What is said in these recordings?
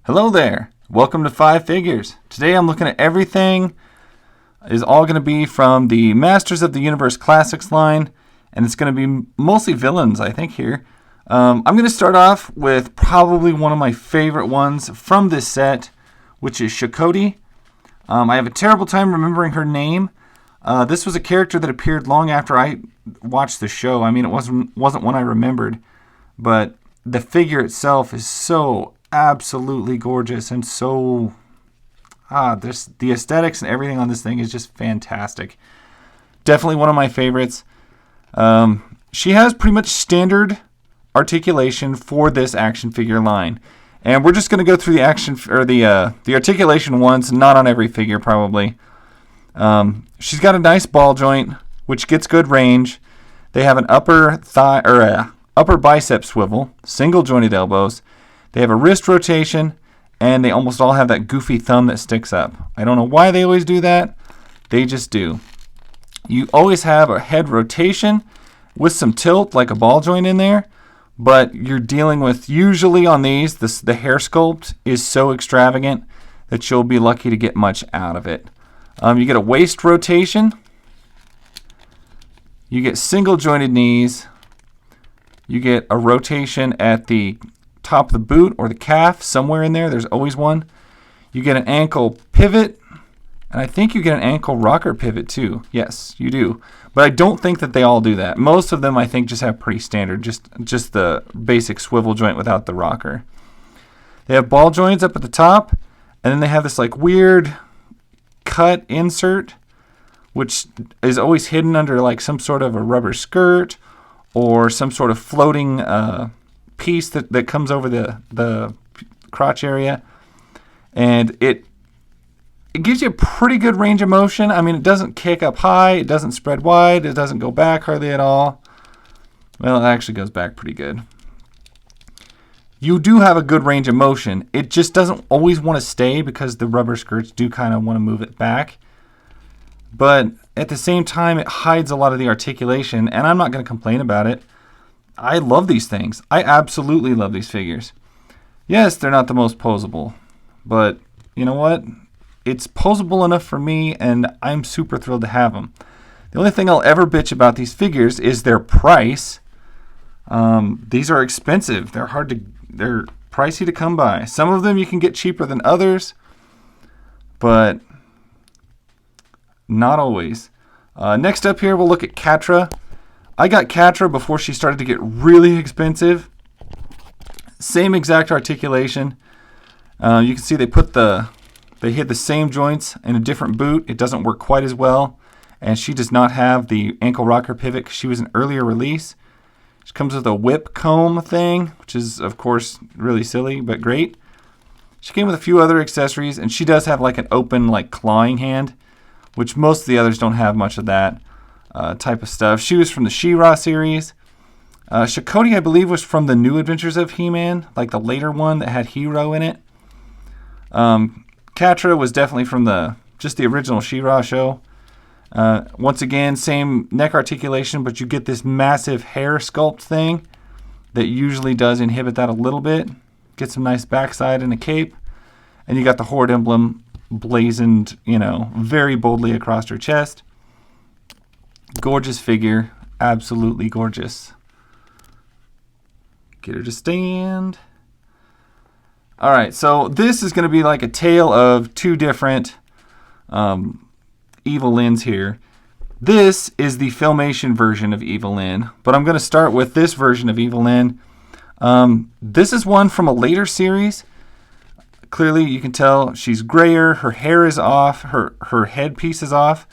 Hello there. Welcome to Five Figures. Today I'm looking at everything. Is all going to be from the Masters of the Universe Classics line, and it's going to be mostly villains, I think, here. I'm going to start off with probably one of my favorite ones from this set, which is Shakoti. I have a terrible time remembering her name. This was a character that appeared long after I watched the show. I mean, it wasn't one I remembered, but the figure itself is so absolutely gorgeous and so the aesthetics and everything on this thing is just fantastic. Definitely one of my favorites. She has pretty much standard articulation for this action figure line, and we're just going to go through the action or the articulation once, not on every figure probably. She's got a nice ball joint, which gets good range. They have an upper thigh or upper bicep swivel, single jointed elbows. They have a wrist rotation, and they almost all have that goofy thumb that sticks up. I don't know why they always do that. They just do. You always have a head rotation with some tilt, like a ball joint in there, but you're dealing with, usually on these, the hair sculpt is so extravagant that you'll be lucky to get much out of it. You get a waist rotation. You get single jointed knees. You get a rotation at the top of the boot or the calf, somewhere in there. There's always one. You get an ankle pivot, and I think you get an ankle rocker pivot too. Yes, you do. But I don't think that they all do that. Most of them, I think, just have pretty standard, just the basic swivel joint without the rocker. They have ball joints up at the top, and then they have this like weird cut insert, which is always hidden under like some sort of a rubber skirt or some sort of floating piece that comes over the crotch area, and it gives you a pretty good range of motion. I mean, it doesn't kick up high, it doesn't spread wide, it doesn't go back hardly at all. Well, it actually goes back pretty good. You do have a good range of motion. It just doesn't always want to stay because the rubber skirts do kind of want to move it back. But at the same time, it hides a lot of the articulation, and I'm not going to complain about it. I love these things. I absolutely love these figures. Yes, they're not the most posable, but you know what? It's posable enough for me, and I'm super thrilled to have them. The only thing I'll ever bitch about these figures is their price. These are expensive. They're pricey to come by. Some of them you can get cheaper than others, but not always. Next up here, we'll look at Katra. I got Katra before she started to get really expensive. Same exact articulation. You can see they hit the same joints in a different boot. It doesn't work quite as well, and she does not have the ankle rocker pivot because she was an earlier release. She comes with a whip comb thing, which is of course really silly but great. She came with a few other accessories, and she does have like an open like clawing hand, which most of the others don't have much of that type of stuff. She was from the She-Ra series. Shakoti, I believe, was from the New Adventures of He-Man, like the later one that had Hero in it. Katra was definitely from just the original She-Ra show. Once again, same neck articulation, but you get this massive hair sculpt thing that usually does inhibit that a little bit. Get some nice backside and a cape. And you got the Horde emblem blazoned, very boldly across her chest. Gorgeous figure. Absolutely gorgeous. Get her to stand. Alright, so this is going to be like a tale of two different Evillyns here. This is the Filmation version of Evillyn, but I'm going to start with this version of Evillyn. This is one from a later series. Clearly, you can tell she's grayer. Her hair is off. Her headpiece is off.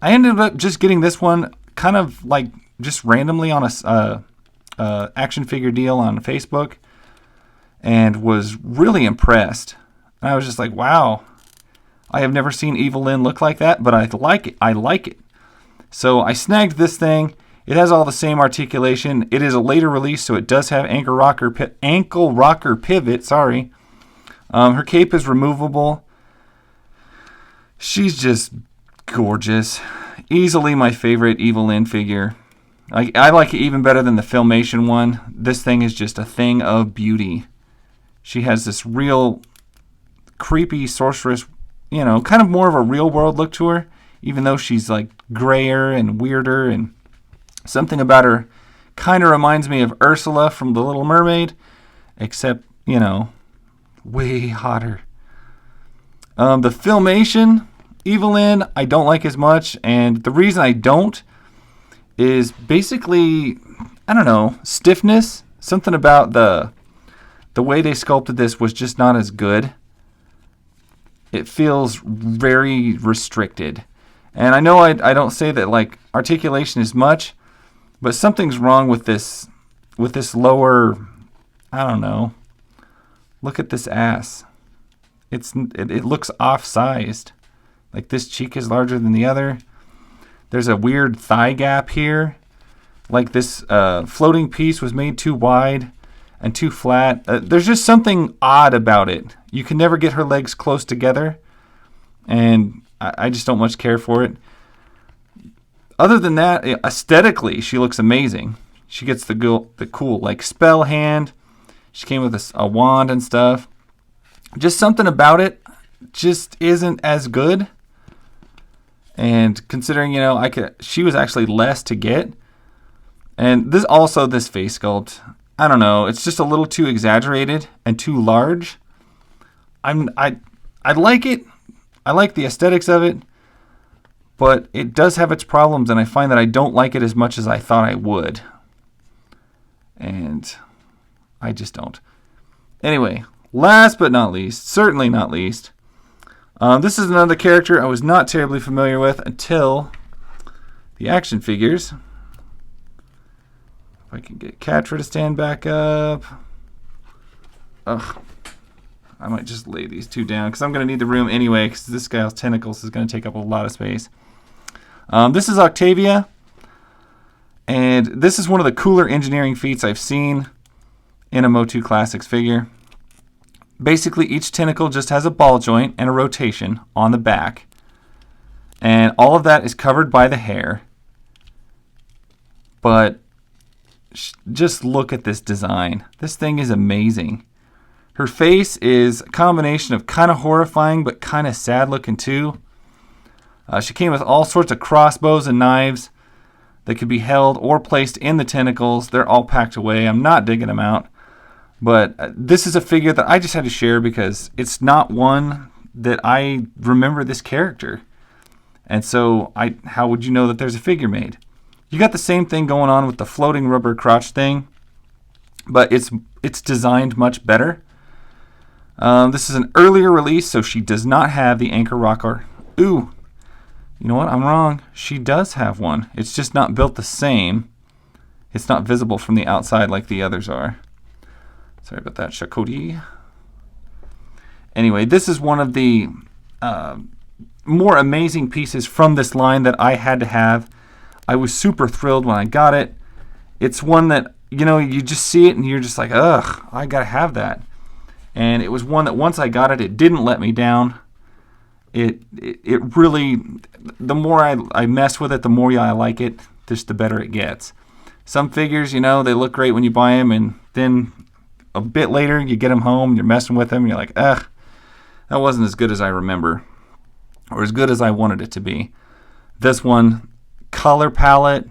I ended up just getting this one kind of like just randomly on a action figure deal on Facebook, and was really impressed. And I was just like, wow, I have never seen Evilyn look like that, but I like it. I like it. So I snagged this thing. It has all the same articulation. It is a later release, so it does have ankle rocker pivot. Sorry. Her cape is removable. She's just gorgeous. Easily my favorite Evilyn figure. I like it even better than the Filmation one. This thing is just a thing of beauty. She has this real creepy sorceress, you know, kind of more of a real world look to her, even though she's like grayer and weirder, and something about her kind of reminds me of Ursula from The Little Mermaid, except, you know, way hotter. The Filmation Evilyn, I don't like as much, and the reason I don't is basically, I don't know, stiffness. Something about the way they sculpted this was just not as good. It feels very restricted. And I know I don't say that like articulation is much, but something's wrong with this lower, I don't know. Look at this ass. It looks off-sized. Like this cheek is larger than the other. There's a weird thigh gap here. Like this floating piece was made too wide and too flat. There's just something odd about it. You can never get her legs close together, and I just don't much care for it. Other than that, aesthetically, she looks amazing. She gets the cool like spell hand. She came with a wand and stuff. Just something about it just isn't as good. And considering, you know, she was actually less to get. And this face sculpt, I don't know, it's just a little too exaggerated and too large. I like it. I like the aesthetics of it, but it does have its problems, and I find that I don't like it as much as I thought I would. And I just don't. Anyway, last but not least, certainly not least, this is another character I was not terribly familiar with until the action figures. If I can get Katra to stand back up. Ugh. I might just lay these two down because I'm going to need the room anyway, because this guy's tentacles is going to take up a lot of space. This is Octavia, and this is one of the cooler engineering feats I've seen in a MOTU Classics figure. Basically, each tentacle just has a ball joint and a rotation on the back, and all of that is covered by the hair. But just look at this design. This thing is amazing. Her face is a combination of kind of horrifying but kind of sad looking too. She came with all sorts of crossbows and knives that could be held or placed in the tentacles. They're all packed away. I'm not digging them out. But this is a figure that I just had to share because it's not one that I remember this character. And so how would you know that there's a figure made? You got the same thing going on with the floating rubber crotch thing, but it's designed much better. This is an earlier release, so she does not have the anchor rocker. Ooh, you know what? I'm wrong. She does have one. It's just not built the same. It's not visible from the outside like the others are. Sorry about that, shakoti. Anyway, this is one of the more amazing pieces from this line that I had to have. I was super thrilled when I got it. It's one that, you know, you just see it and you're just like, ugh, I gotta have that. And it was one that once I got it, it didn't let me down. It really, the more I mess with it, the more I like it, just the better it gets. Some figures, you know, they look great when you buy them, and then a bit later you get them home, you're messing with them, and you're like, ugh, that wasn't as good as I remember, or as good as I wanted it to be. This one, color palette,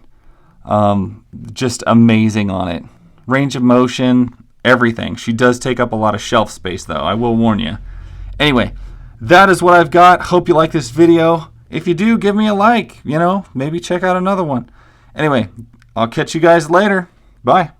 just amazing on it. Range of motion, everything. She does take up a lot of shelf space, though, I will warn you. Anyway, that is what I've got. Hope you like this video. If you do, give me a like. You know, maybe check out another one. Anyway, I'll catch you guys later. Bye.